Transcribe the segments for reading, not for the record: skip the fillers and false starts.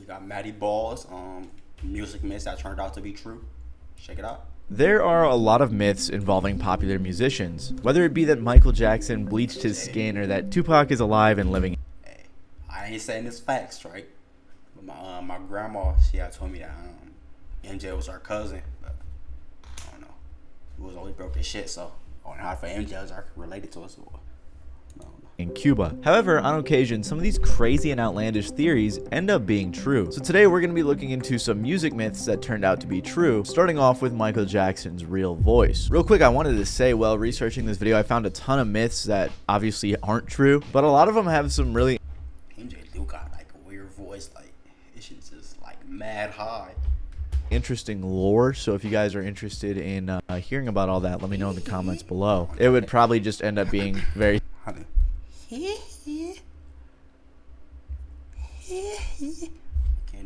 got Matty Balls, music myths that turned out to be true. Check it out. There are a lot of myths involving popular musicians, whether it be that Michael Jackson bleached his skin or that Tupac is alive and living. Hey, I ain't saying this facts, right? But my grandma, she had told me that MJ was our cousin, but I don't know. He was always broke as shit, so I don't know how MJ was related to us. In Cuba. However, on occasion, some of these crazy and outlandish theories end up being true. So today we're going to be looking into some music myths that turned out to be true, starting off with Michael Jackson's real voice. Real quick, I wanted to say, while researching this video, I found a ton of myths that obviously aren't true, but a lot of them have some really MJ do got like a weird voice, like it should just like mad high. Interesting lore. So if you guys are interested in hearing about all that, let me know in the comments below. It would probably just end up being very Can't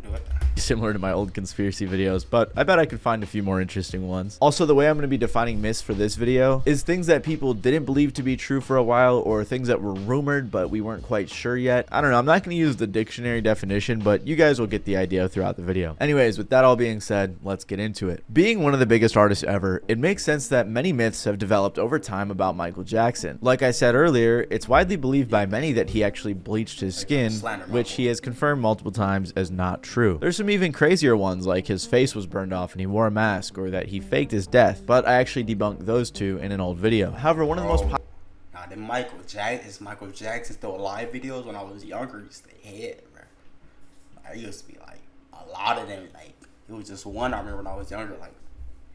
do it. similar to my old conspiracy videos, but I bet I could find a few more interesting ones. Also, the way I'm going to be defining myths for this video is things that people didn't believe to be true for a while, or things that were rumored but we weren't quite sure yet. I don't know, I'm not going to use the dictionary definition, but you guys will get the idea throughout the video. Anyways, with that all being said, let's get into it. Being one of the biggest artists ever, it makes sense that many myths have developed over time about Michael Jackson. Like I said earlier, it's widely believed by many that he actually bleached his skin, which he has confirmed multiple times as not true. There's some even crazier ones, like his face was burned off and he wore a mask, or that he faked his death, but I actually debunked those two in an old video. However, one of the most Nah, the Michael Jackson still alive videos when I was younger used to hit, bro. Like, it used to be like a lot of them. Like it was just one I remember when I was younger. Like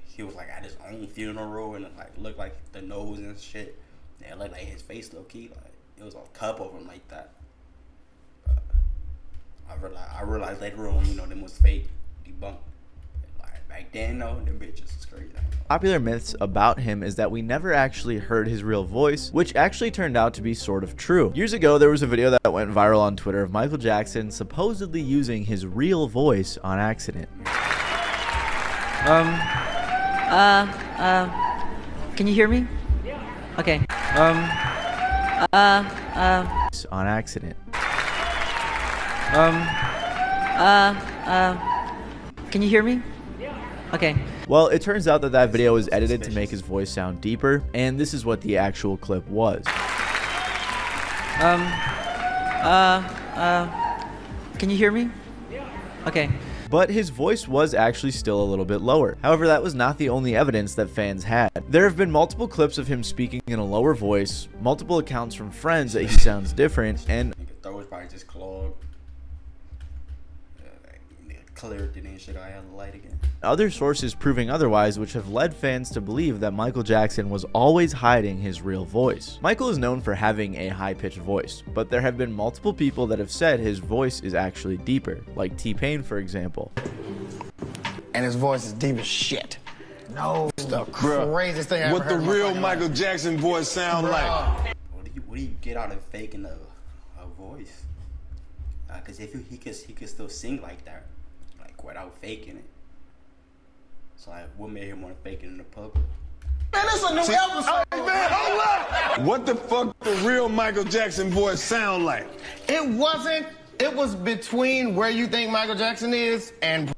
he was like at his own funeral and it like looked like the nose and shit. And it looked like his face low key. Like it was a couple of them like that. I realized later on, you know, them was fake, debunked. Like back then, though, them bitches was crazy. popular myths about him is that we never actually heard his real voice, which actually turned out to be sort of true. Years ago, there was a video that went viral on Twitter of Michael Jackson supposedly using his real voice on accident. Can you hear me? Okay. On accident. Can you hear me? Okay. Well, it turns out that that video was edited to make his voice sound deeper, and this is what the actual clip was. Can you hear me? Okay. But his voice was actually still a little bit lower. However, that was not the only evidence that fans had. There have been multiple clips of him speaking in a lower voice, multiple accounts from friends that he sounds different, and His throat was probably just clogged. Cleared it and shit. I had the light again. other sources proving otherwise, which have led fans to believe that Michael Jackson was always hiding his real voice. Michael is known for having a high-pitched voice, but there have been multiple people that have said his voice is actually deeper, like T-Pain for example. And his voice is deep as shit. No, it's the craziest thing I ever What the heard in my real fucking Michael life. Jackson voice sound like? What do you get out of faking a voice? Because if he could still sing like that, like without faking it. So like, what made him want to fake it in the public? Man, this is a new episode. Hey, man, hold up! What the fuck the real Michael Jackson voice sound like? It wasn't. It was between where you think Michael Jackson is and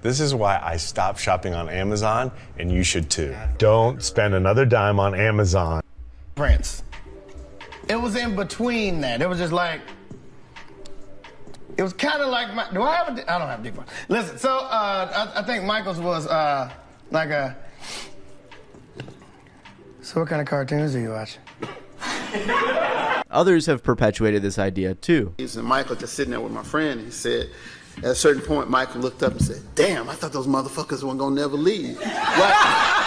This is why I stopped shopping on Amazon, and you should too. Don't spend another dime on Amazon. Prince. It was in between that. It was just like. It was kind of like my. Do I have a? I don't have a deep one. Listen, so I think Michael's was like a. So what kind of cartoons are you watching? Others have perpetuated this idea too. And Michael just sitting there with my friend, he said, at a certain point, Michael looked up and said, "Damn, I thought those motherfuckers weren't gonna never leave." Right?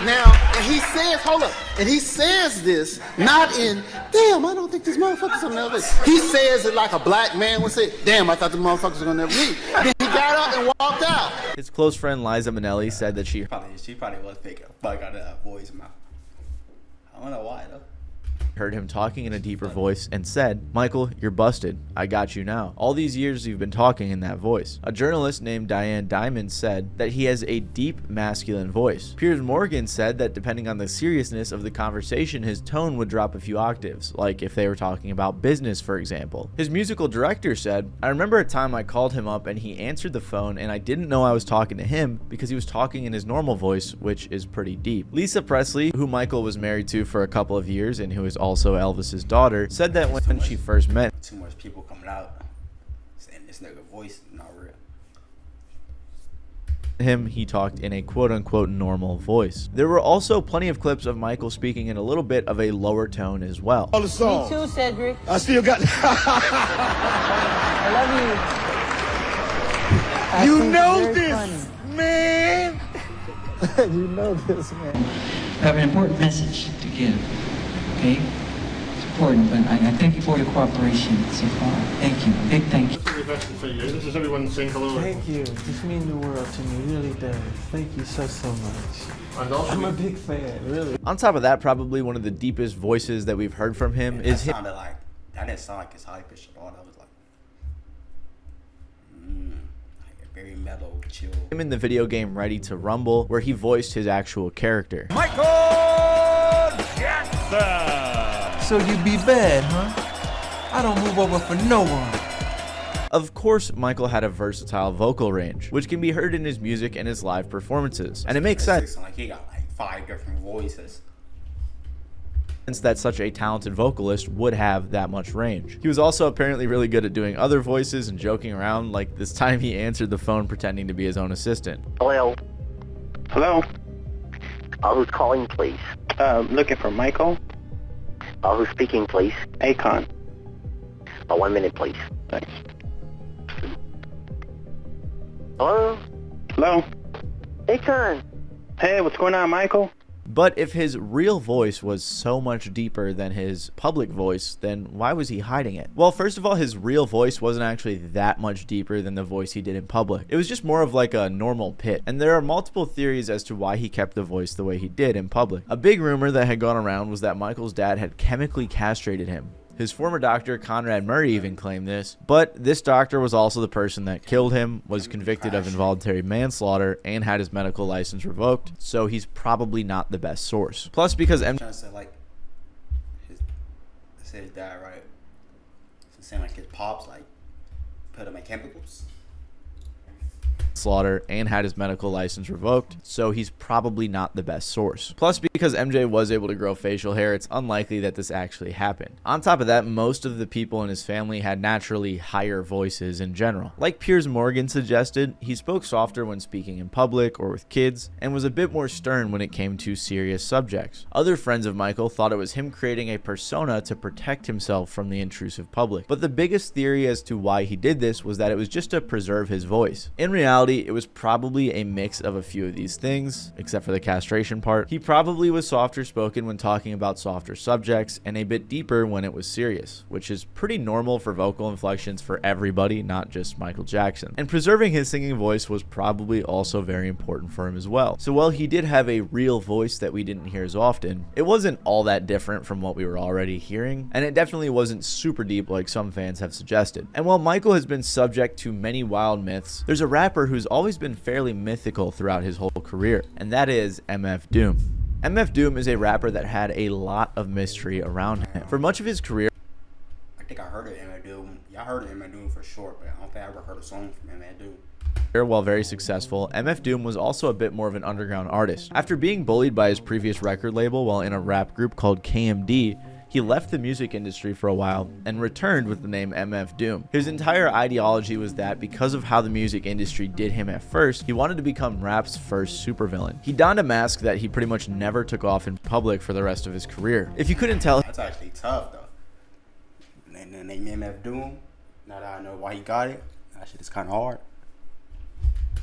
Now, and he says, hold up, and he says this not in, "Damn, I don't think these motherfuckers will never leave." He says it like a black man would say, "Damn, I thought the motherfuckers were gonna never leave." Then he got up and walked out. His close friend Liza Minnelli said that she She probably was faking a fuck out of that voice, man. I don't know why though. heard him talking in a deeper voice and said, "Michael, you're busted. I got you now. All these years you've been talking in that voice." A journalist named Diane Diamond said that he has a deep masculine voice. Piers Morgan said that depending on the seriousness of the conversation, his tone would drop a few octaves, like if they were talking about business, for example. His musical director said, "I remember a time I called him up and he answered the phone and I didn't know I was talking to him because he was talking in his normal voice, which is pretty deep." Lisa Presley, who Michael was married to for a couple of years and who is also Elvis's daughter, said that when she first met Too much people coming out saying this nigga voice is not real. him, he talked in a quote-unquote normal voice. There were also plenty of clips of Michael speaking in a little bit of a lower tone as well. All the song. Me too, Cedric. I still got. I love you. You think know it's very this, funny. man. You know this, man. I have an important message to give, okay? It's important, but I thank you for your cooperation so far. Thank you. Big thank you. This is everyone saying hello. Thank you. This means the world to me. It really does. Thank you so much. I'm a big fan, really. On top of that, probably one of the deepest voices that we've heard from him is him. That didn't sound like his high pitch at all. That was like a very mellow, chill. Him in the video game Ready to Rumble, where he voiced his actual character. Michael Jackson. So you be bad, huh? I don't move over for no one. Of course, Michael had a versatile vocal range, which can be heard in his music and his live performances. And it makes sense Like he got like 5 different voices. that such a talented vocalist would have that much range. He was also apparently really good at doing other voices and joking around, like this time he answered the phone pretending to be his own assistant. Hello. Hello. Who's calling, please? Looking for Michael. Who's speaking, please? Akon. 1 minute, please. Thanks. Hello? Hello. Akon. Hey, what's going on, Michael? But if his real voice was so much deeper than his public voice, then why was he hiding it? Well, first of all, his real voice wasn't actually that much deeper than the voice he did in public. It was just more of like a normal pitch. And there are multiple theories as to why he kept the voice the way he did in public. A big rumor that had gone around was that Michael's dad had chemically castrated him. His former doctor, Conrad Murray, even claimed this, but this doctor was also the person that killed him, was convicted of involuntary manslaughter, and had his medical license revoked, so he's probably not the best source. Plus, because Trying to say like his dad, right? So saying like his pops like put him in chemicals. slaughter and had his medical license revoked, so he's probably not the best source. Plus, because MJ was able to grow facial hair, it's unlikely that this actually happened. On top of that, most of the people in his family had naturally higher voices in general. Like Piers Morgan suggested, he spoke softer when speaking in public or with kids, and was a bit more stern when it came to serious subjects. Other friends of Michael thought it was him creating a persona to protect himself from the intrusive public. But the biggest theory as to why he did this was that it was just to preserve his voice. In reality, it was probably a mix of a few of these things, except for the castration part. He probably was softer spoken when talking about softer subjects, and a bit deeper when it was serious, which is pretty normal for vocal inflections for everybody, not just Michael Jackson. And preserving his singing voice was probably also very important for him as well. So while he did have a real voice that we didn't hear as often, it wasn't all that different from what we were already hearing, and it definitely wasn't super deep like some fans have suggested. And while Michael has been subject to many wild myths, there's a rapper who's always been fairly mythical throughout his whole career, and that is MF Doom. MF Doom is a rapper that had a lot of mystery around him. For much of his career, I think I heard of MF Doom. Yeah, I heard of MF Doom for sure, but I don't think I ever heard a song from MF Doom. while very successful, MF Doom was also a bit more of an underground artist. After being bullied by his previous record label while in a rap group called KMD, he left the music industry for a while and returned with the name MF Doom. His entire ideology was that because of how the music industry did him at first, he wanted to become rap's first supervillain. He donned a mask that he pretty much never took off in public for the rest of his career. If you couldn't tell, That's actually tough though. And then name MF Doom. Now that I know why he got it, that shit is kind of hard.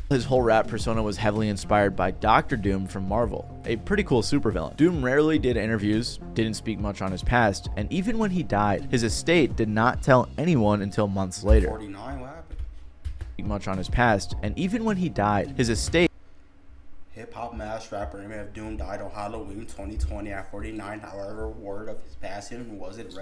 his whole rap persona was heavily inspired by Dr. Doom from Marvel, a pretty cool supervillain. Doom rarely did interviews, didn't speak much on his past, and even when he died, his estate did not tell anyone until months later. 49, what happened? Much on his past, and even when he died, his estate Hip-hop mass rapper MF Doom died on Halloween 2020 at 49. However, word of his passing wasn't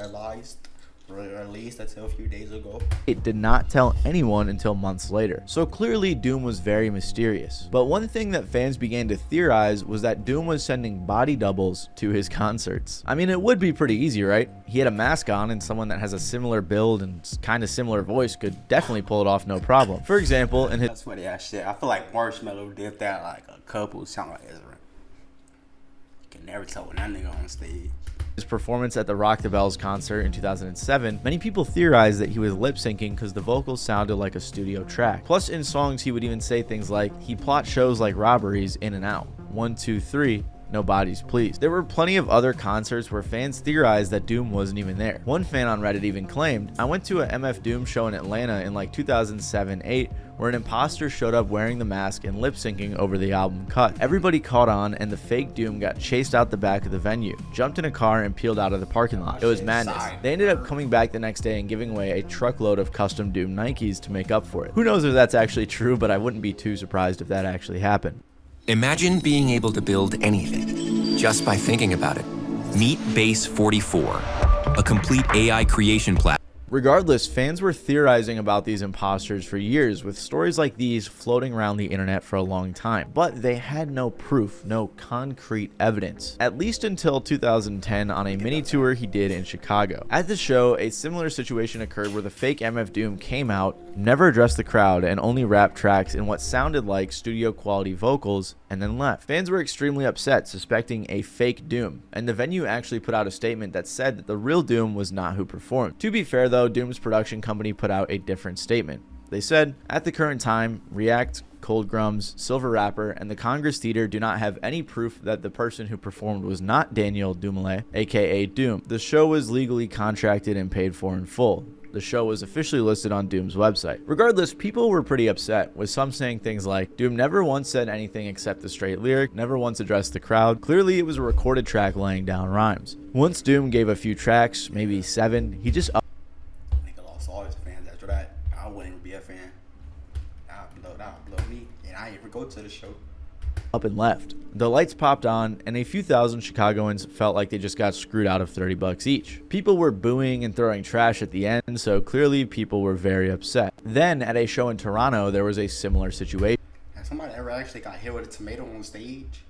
released until a few days ago. It did not tell anyone until months later. So clearly Doom was very mysterious. But one thing that fans began to theorize was that Doom was sending body doubles to his concerts. I mean, it would be pretty easy, right? He had a mask on, and someone that has a similar build and kind of similar voice could definitely pull it off no problem. For example, in his— That's funny ass shit. I feel like Marshmello did that like a couple sound like Ezra. You can never tell when that nigga on stage. His performance at the Rock the Bells concert in 2007, many people theorized that he was lip-syncing because the vocals sounded like a studio track. Plus, in songs, he would even say things like, he plots shows like robberies in and out. 1, 2, 3. No bodies, please. There were plenty of other concerts where fans theorized that Doom wasn't even there. One fan on Reddit even claimed, I went to a MF Doom show in Atlanta in like 2007-8 where an imposter showed up wearing the mask and lip-syncing over the album cut. Everybody caught on and the fake Doom got chased out the back of the venue, jumped in a car and peeled out of the parking lot. It was madness. They ended up coming back the next day and giving away a truckload of custom Doom Nikes to make up for it. Who knows if that's actually true, but I wouldn't be too surprised if that actually happened. Imagine being able to build anything just by thinking about it. Meet Base 44, a complete AI creation platform. Regardless, fans were theorizing about these imposters for years, with stories like these floating around the internet for a long time, but they had no proof, no concrete evidence, at least until 2010 on a mini tour he did in Chicago. At the show, a similar situation occurred where the fake MF Doom came out, never addressed the crowd, and only rapped tracks in what sounded like studio quality vocals, and then left. Fans were extremely upset, suspecting a fake Doom, and the venue actually put out a statement that said that the real Doom was not who performed. To be fair though, Doom's production company put out a different statement. They said, at the current time, React, Cold Grums, Silver Rapper, and the Congress Theater do not have any proof that the person who performed was not Daniel Dumile, aka Doom. The show was legally contracted and paid for in full. The show was officially listed on Doom's website. Regardless, people were pretty upset, with some saying things like, Doom never once said anything except the straight lyric, never once addressed the crowd. Clearly, it was a recorded track laying down rhymes. Once Doom gave a few tracks, maybe 7, he just Nigga lost all his fans after that. I wouldn't even be a fan. That would blow me, and I didn't even go to the show. Up and left. The lights popped on, and a few thousand Chicagoans felt like they just got screwed out of $30 each. People were booing and throwing trash at the end, so clearly people were very upset. Then, at a show in Toronto, there was a similar situation. Has somebody ever actually got hit with a tomato on stage?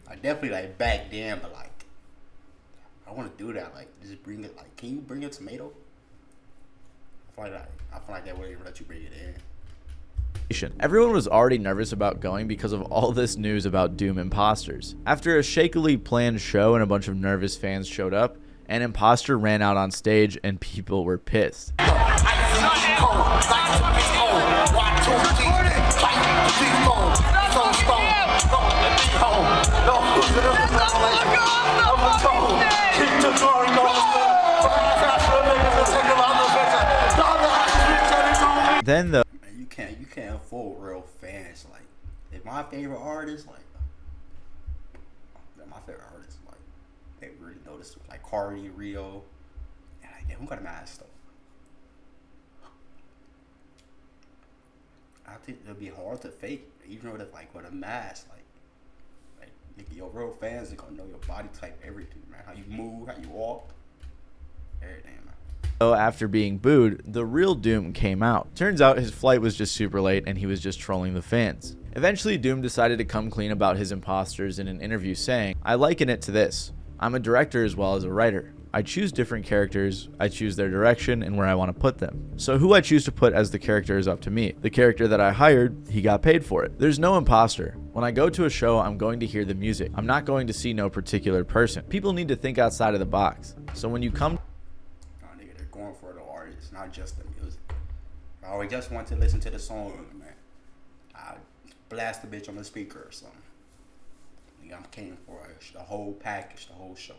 I definitely like back then, but like, I want to do that. Like, just bring it. Like, can you bring a tomato? I feel like they wouldn't even let you bring it in. Everyone was already nervous about going because of all this news about Doom imposters. After a shakily planned show and a bunch of nervous fans showed up, an imposter ran out on stage and people were pissed. Then the you can't fool real fans. Like, if my favorite artist, like they really noticed, like Cardi, Rio, and like, damn, who got a mask though? I think it'll be hard to fake, even with a mask. Like your real fans are gonna know your body type, everything, man. How you move, how you walk, everything, man. So after being booed, the real Doom came out. Turns out his flight was just super late and he was just trolling the fans. Eventually, Doom decided to come clean about his imposters in an interview saying, I liken it to this. I'm a director as well as a writer. I choose different characters, I choose their direction and where I want to put them. So who I choose to put as the character is up to me. The character that I hired, he got paid for it. There's no imposter. When I go to a show, I'm going to hear the music. I'm not going to see no particular person. People need to think outside of the box. So when you come going for the artist, not just the music. I always just want to listen to the song, man. I blast the bitch on the speaker or something. I'm came for the whole package, the whole show.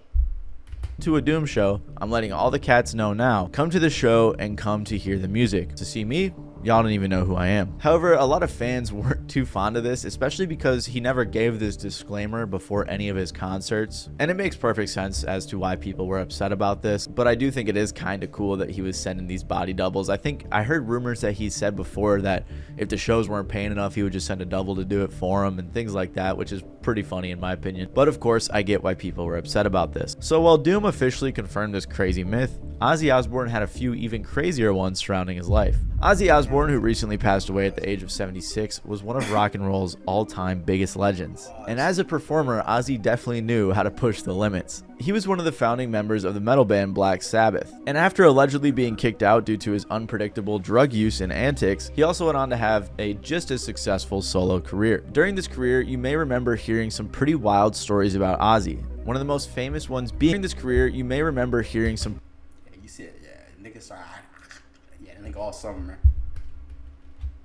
To a Doom show, I'm letting all the cats know now. Come to the show and come to hear the music. To see me, y'all don't even know who I am. However, a lot of fans weren't too fond of this, especially because he never gave this disclaimer before any of his concerts. And it makes perfect sense as to why people were upset about this, but I do think it is kind of cool that he was sending these body doubles. I think I heard rumors that he said before that if the shows weren't paying enough, he would just send a double to do it for him and things like that, which is pretty funny in my opinion. But of course, I get why people were upset about this. So while Doom officially confirmed this crazy myth, Ozzy Osbourne had a few even crazier ones surrounding his life. Ozzy Osbourne, who recently passed away at the age of 76, was one of rock and roll's all-time biggest legends. And as a performer, Ozzy definitely knew how to push the limits. He was one of the founding members of the metal band Black Sabbath, and after allegedly being kicked out due to his unpredictable drug use and antics, he also went on to have a just as successful solo career. During this career, you may remember hearing some pretty wild stories about Ozzy. One of the most famous ones being in this career, you may remember hearing some you see it, yeah, niggas start, yeah, nigga all summer, man.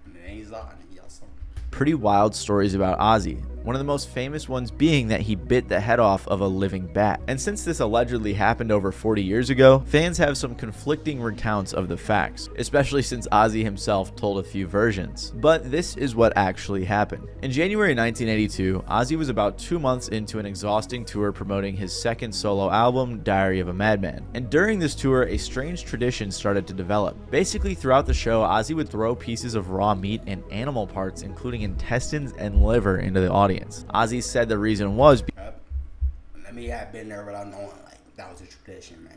And then he's on, nigga all summer. Pretty wild stories about Ozzy. One of the most famous ones being that he bit the head off of a living bat. And since this allegedly happened over 40 years ago, fans have some conflicting recounts of the facts, especially since Ozzy himself told a few versions. But this is what actually happened. In January 1982, Ozzy was about 2 months into an exhausting tour promoting his second solo album, Diary of a Madman. And during this tour, a strange tradition started to develop. Basically, throughout the show, Ozzy would throw pieces of raw meat and animal parts, including intestines and liver, into the audience. Ozzy said the reason was let me have been there without knowing like that was a tradition, man.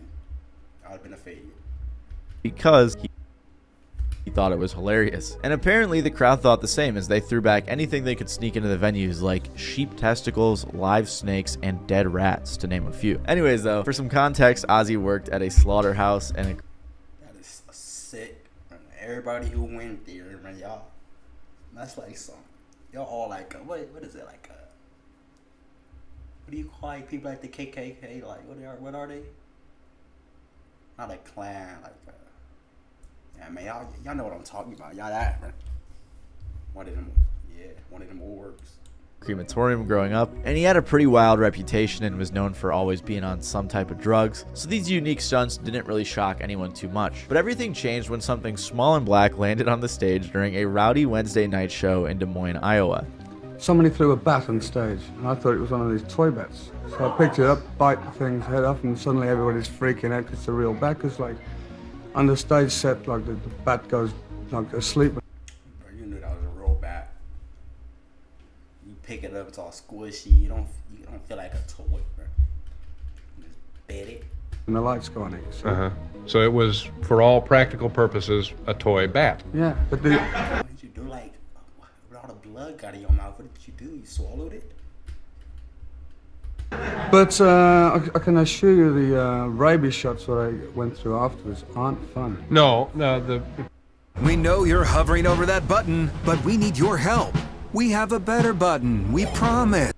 I would have been a failure. Because he thought it was hilarious. And apparently the crowd thought the same as they threw back anything they could sneak into the venues, like sheep testicles, live snakes, and dead rats, to name a few. Anyways though, for some context, Ozzy worked at a slaughterhouse and that is sick. Everybody who went there, man, y'all, that's like something. Y'all all like, what is it, like, what do you call like people like the KKK, like, what are they? Not a clan, like, yeah, man, y'all know what I'm talking about. Y'all that, man. One of them orgs. crematorium growing up, and he had a pretty wild reputation and was known for always being on some type of drugs, so these unique stunts didn't really shock anyone too much. But everything changed when something small and black landed on the stage during a rowdy Wednesday night show in Des Moines, Iowa. Somebody threw a bat on stage, and I thought it was one of these toy bats. So I picked it up, bite the thing's head off, and suddenly everybody's freaking out because it's a real bat, because like, on the stage set, like the bat goes like asleep. Bro, you knew that was a real bat. You pick it up, it's all squishy. You don't feel like a toy, bro. You just bet it. And the lights go on it. So. So it was, for all practical purposes, a toy bat. Yeah, but the... What did you do? Like, with all the blood got in your mouth, what did you do? You swallowed it? But I can assure you the rabies shots that I went through afterwards aren't fun. No, We know you're hovering over that button, but we need your help. We have a better button, we promise.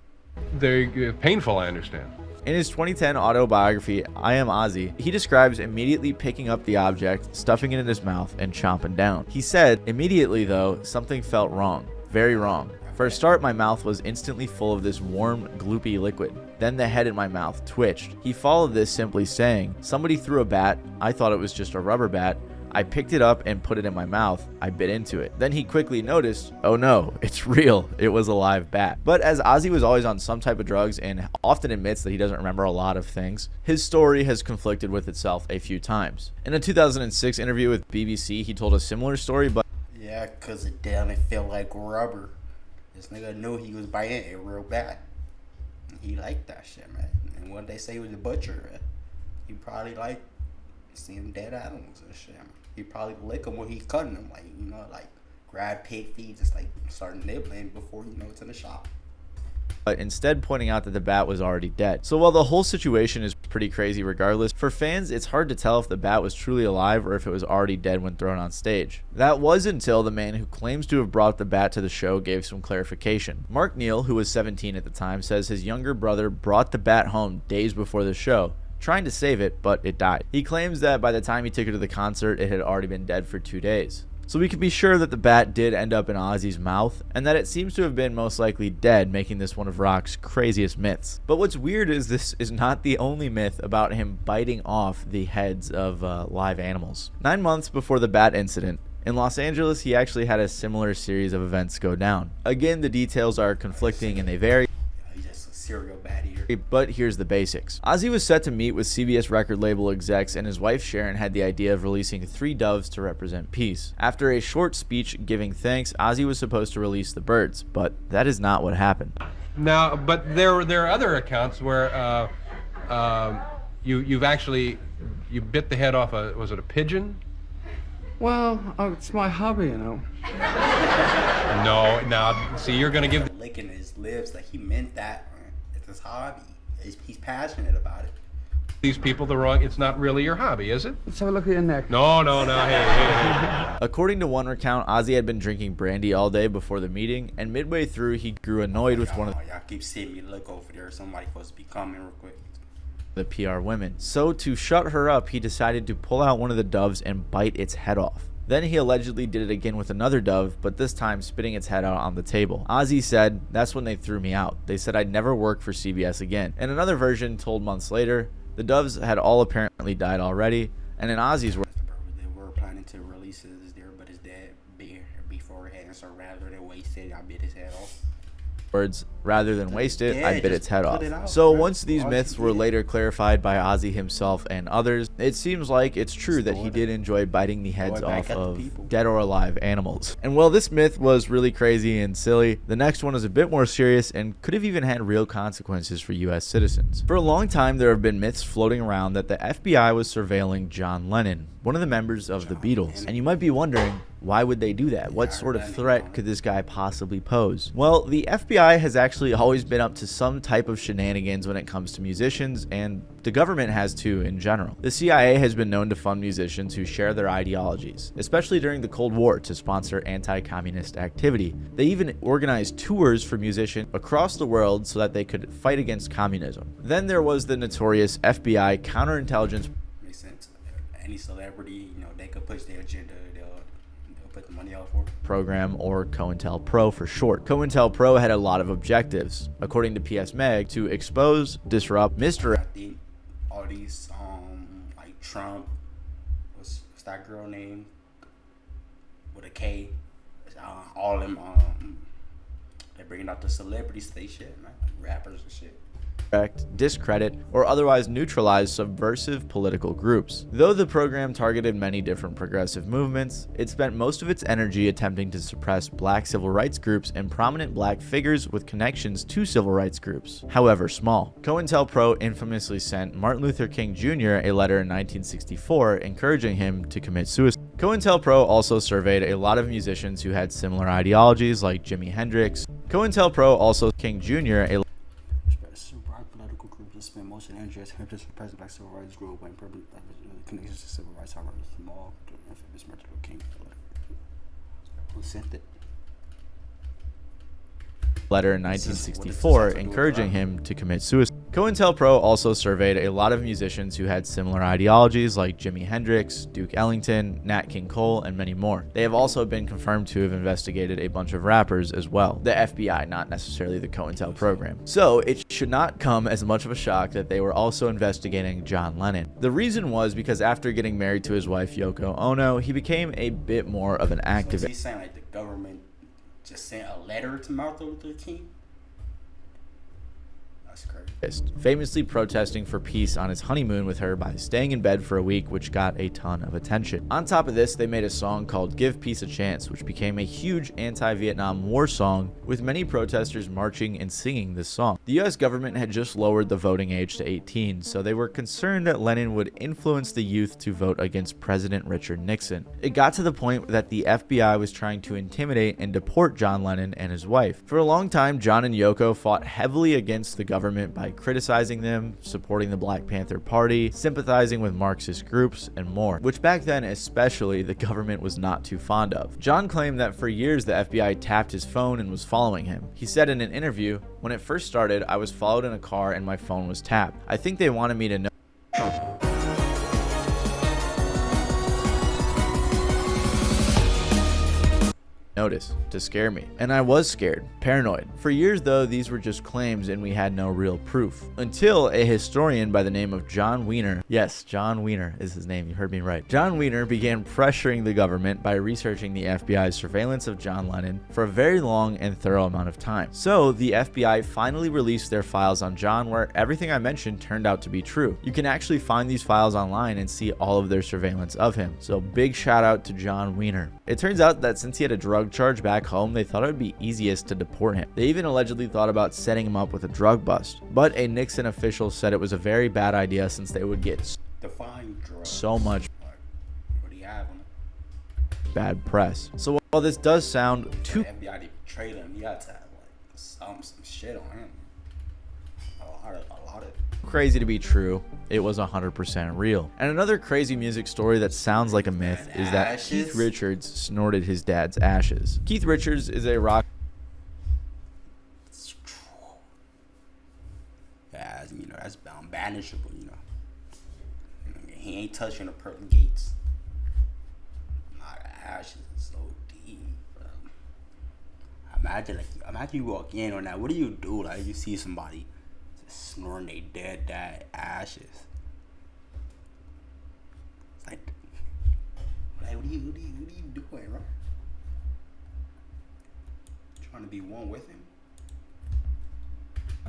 They're painful, I understand. In his 2010 autobiography, I Am Ozzy, he describes immediately picking up the object, stuffing it in his mouth, and chomping down. He said, immediately though, something felt wrong. Very wrong. For a start, my mouth was instantly full of this warm, gloopy liquid. Then the head in my mouth twitched. He followed this simply saying, somebody threw a bat. I thought it was just a rubber bat. I picked it up and put it in my mouth. I bit into it. Then he quickly noticed, oh no, it's real. It was a live bat. But as Ozzy was always on some type of drugs and often admits that he doesn't remember a lot of things, his story has conflicted with itself a few times. In a 2006 interview with BBC, he told a similar story, but yeah, cause it didn't feel like rubber. This nigga knew he was biting it real bad. He liked that shit, man. And when they say he was a butcher, man, he probably liked seeing dead animals and shit. He probably lick them when he cutting them, like, you know, like grab pig feet, just like start nibbling before you know it's in the shop. But instead pointing out that the bat was already dead. So while the whole situation is pretty crazy regardless, for fans it's hard to tell if the bat was truly alive or if it was already dead when thrown on stage. That was until the man who claims to have brought the bat to the show gave some clarification. Mark Neal, who was 17 at the time, says his younger brother brought the bat home days before the show, trying to save it, but it died. He claims that by the time he took it to the concert, it had already been dead for 2 days. So we can be sure that the bat did end up in Ozzy's mouth, and that it seems to have been most likely dead, making this one of rock's craziest myths. But what's weird is this is not the only myth about him biting off the heads of live animals. 9 months before the bat incident, In Los Angeles, he actually had a similar series of events go down. Again, the details are conflicting and they vary. He's just a serial baddie. But here's the basics. Ozzy was set to meet with CBS record label execs, and his wife Sharon had the idea of releasing 3 doves to represent peace. After a short speech giving thanks, Ozzy was supposed to release the birds, but that is not what happened. Now, but there are other accounts where you bit the head off was it a pigeon? Well, it's my hobby, you know. No, now see, you're gonna give licking his lips, like he meant that. It's his hobby. He's passionate about it. these people the wrong. It's not really your hobby, is it? Let's have a look at your neck. No. Hey. According to one account, Ozzy had been drinking brandy all day before the meeting, and midway through, he grew annoyed with one of y'all keep seeing me look over there. Somebody supposed to be coming real quick. The PR women. So to shut her up, he decided to pull out one of the doves and bite its head off. Then he allegedly did it again with another dove, but this time spitting its head out on the table. Ozzy said, "That's when they threw me out. They said I'd never work for CBS again." And another version told months later, the doves had all apparently died already, and in Ozzy's words, they were planning to release his there, but his dad before it had, so rather than waste it, I bit his head off. Rather than waste it, I bit its head off. Out, so right? once these myths were later clarified by Ozzy himself and others, it seems like it's true that he did enjoy biting the heads off of dead or alive animals. And while this myth was really crazy and silly, the next one is a bit more serious and could have even had real consequences for US citizens. For a long time, there have been myths floating around that the FBI was surveilling John Lennon, one of the members of the Beatles. And you might be wondering, why would they do that? What sort of threat could this guy possibly pose? Well, the FBI has actually always been up to some type of shenanigans when it comes to musicians, and the government has too in general. The CIA has been known to fund musicians who share their ideologies, especially during the Cold War, to sponsor anti-communist activity. They even organized tours for musicians across the world so that they could fight against communism. Then there was the notorious FBI counterintelligence. Makes sense. Any celebrity, they could push their agenda. They'll put the money out for it. Program, or COINTELPRO for short. COINTELPRO had a lot of objectives, according to PS Mag, to expose, disrupt, misdirect. I think all these, like Trump, what's that girl name with a K? All them, they're bringing out the celebrities, they shit, man, like rappers and shit. Discredit, or otherwise neutralize subversive political groups. Though the program targeted many different progressive movements, it spent most of its energy attempting to suppress black civil rights groups and prominent black figures with connections to civil rights groups, however small. COINTELPRO infamously sent Martin Luther King Jr. a letter in 1964 encouraging him to commit suicide. COINTELPRO also surveyed a lot of musicians who had similar ideologies like Jimi Hendrix. COINTELPRO also King Jr. a political groups that spend most of their energy attempting to suppress black civil rights group when probably connections to civil rights are small. Infamous Martin Luther King. Who sent it? Letter in 1964 encouraging him to commit suicide. COINTELPRO also surveyed a lot of musicians who had similar ideologies like Jimi Hendrix, Duke Ellington, Nat King Cole, and many more. They have also been confirmed to have investigated a bunch of rappers as well. The FBI, not necessarily the COINTEL program. So it should not come as much of a shock that they were also investigating John Lennon. The reason was because after getting married to his wife Yoko Ono, he became a bit more of an activist. He's saying like the government just sent a letter to Martin Luther King? That's crazy. Famously protesting for peace on his honeymoon with her by staying in bed for a week, which got a ton of attention. On top of this, they made a song called Give Peace a Chance, which became a huge anti-Vietnam War song, with many protesters marching and singing this song. The US government had just lowered the voting age to 18, so they were concerned that Lennon would influence the youth to vote against President Richard Nixon. It got to the point that the FBI was trying to intimidate and deport John Lennon and his wife. For a long time, John and Yoko fought heavily against the government by criticizing them, supporting the Black Panther Party, sympathizing with Marxist groups, and more, which back then especially the government was not too fond of. John claimed that for years the FBI tapped his phone and was following him. He said in an interview, "When it first started, I was followed in a car and my phone was tapped. I think they wanted me to know notice to scare me. And I was scared, paranoid. For years though, these were just claims and we had no real proof. Until a historian by the name of John Wiener, yes, John Wiener is his name, you heard me right. John Wiener began pressuring the government by researching the FBI's surveillance of John Lennon for a very long and thorough amount of time. So the FBI finally released their files on John, where everything I mentioned turned out to be true. You can actually find these files online and see all of their surveillance of him. So big shout out to John Wiener. It turns out that since he had a drug charge back home, they thought it would be easiest to deport him. They even allegedly thought about setting him up with a drug bust, but a Nixon official said it was a very bad idea since they would get so much bad press. So while this does sound too FBI betrayed him, you had to have like some shit on him. A lot of crazy to be true, it was 100% real. And another crazy music story that sounds like a myth is that Keith Richards snorted his dad's ashes. Keith Richards is a rock. Yeah, you know, that's unbanishable, you know. He ain't touching the pearly gates. My ashes is so deep, bro. Imagine you walk in on that. What do you do? Like, you see somebody just snoring their dead ashes. It's like what are you doing, bro? Trying to be one with him?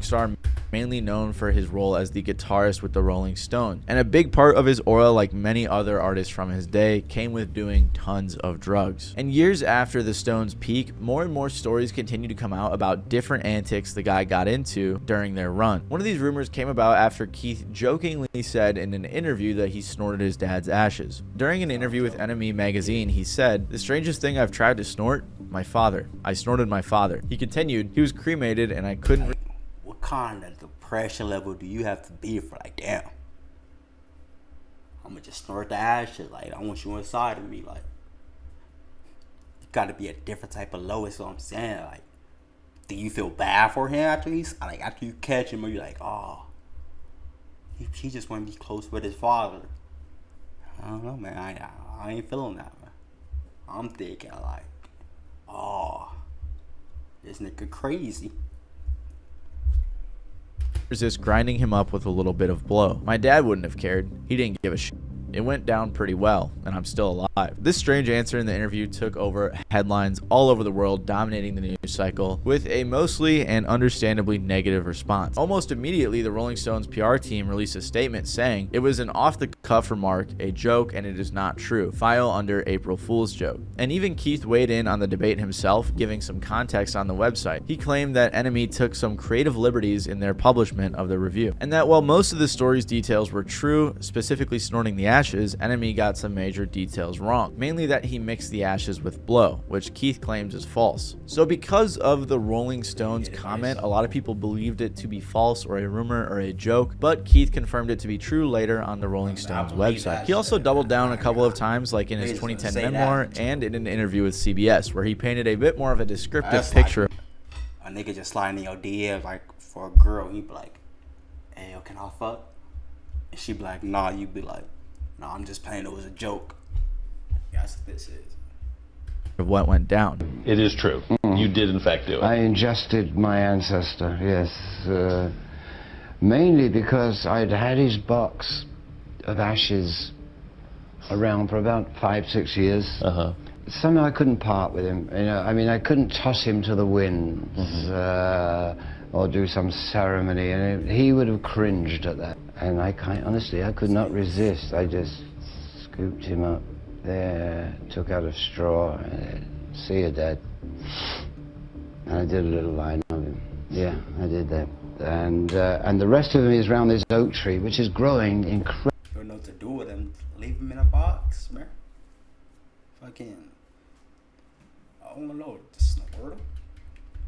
Star, mainly known for his role as the guitarist with the Rolling Stones. And a big part of his aura, like many other artists from his day, came with doing tons of drugs. And years after the Stones' peak, more and more stories continue to come out about different antics the guy got into during their run. One of these rumors came about after Keith jokingly said in an interview that he snorted his dad's ashes. During an interview with Enemy magazine, he said, "The strangest thing I've tried to snort? My father. I snorted my father." He continued, "He was cremated and I couldn't..." What kind of depression level do you have to be for like, damn, I'm gonna just snort the ashes, like, I want you inside of me, like, you gotta be a different type of low, is what I'm saying. Like, do you feel bad for him after after you catch him, or you're like, oh, he just want to be close with his father? I don't know, man. I ain't feeling that, man. I'm thinking like, oh, this nigga crazy. Resist grinding him up with a little bit of blow. My dad wouldn't have cared. He didn't give a shit. It went down pretty well, and I'm still alive. This strange answer in the interview took over headlines all over the world, dominating the news cycle with a mostly and understandably negative response. Almost immediately, the Rolling Stones PR team released a statement saying it was an off-the-cuff remark, a joke, and it is not true. File under April Fool's joke. And even Keith weighed in on the debate himself, giving some context on the website. He claimed that Enemy took some creative liberties in their publishment of the review, and that while most of the story's details were true, specifically snorting the ashes, Enemy got some major details wrong, mainly that he mixed the ashes with blow, which Keith claims is false. So because of the Rolling Stones comment, a lot of people believed it to be false or a rumor or a joke, but Keith confirmed it to be true later on the Rolling Stones website. He also doubled down a couple of times, like in his 2010 memoir and in an interview with CBS, where he painted a bit more of a descriptive picture. A nigga just sliding in your DM like for a girl, he'd be like, "Hey, yo, can I fuck?" And she'd be like, "Nah." You'd be like, "No, I'm just playing. It was a joke." That's what this is. Of what went down. It is true. You did in fact do it. I ingested my ancestor, yes. Mainly because I'd had his box of ashes around for about 5-6 years. Somehow I couldn't part with him. You know, I mean, I couldn't toss him to the winds or do some ceremony, and he would have cringed at that. And honestly, I could not resist. I just scooped him up there, took out a straw, see you, Dad. And I did a little line of him. Yeah, I did that. And the rest of him is around this oak tree, which is growing incredibly. You don't know what to do with him. Leave him in a box, man. Fucking, I don't know, just snort him.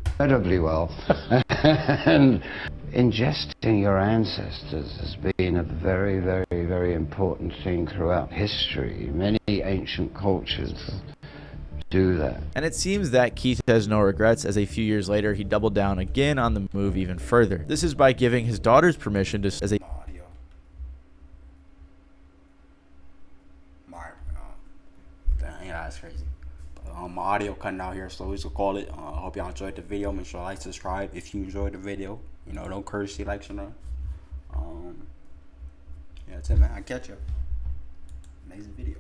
Incredibly well. And ingesting your ancestors has been a very, very, very important thing throughout history. Many ancient cultures do that. And it seems that Keith has no regrets, as a few years later he doubled down again on the move even further. This is by giving his daughters permission to as a Dang, that's crazy. My audio cutting out here, so we just call it. I hope y'all enjoyed the video. Make sure to like, subscribe if you enjoyed the video. You know, don't courtesy like, you know. Yeah, that's it, man. I catch you. Amazing video.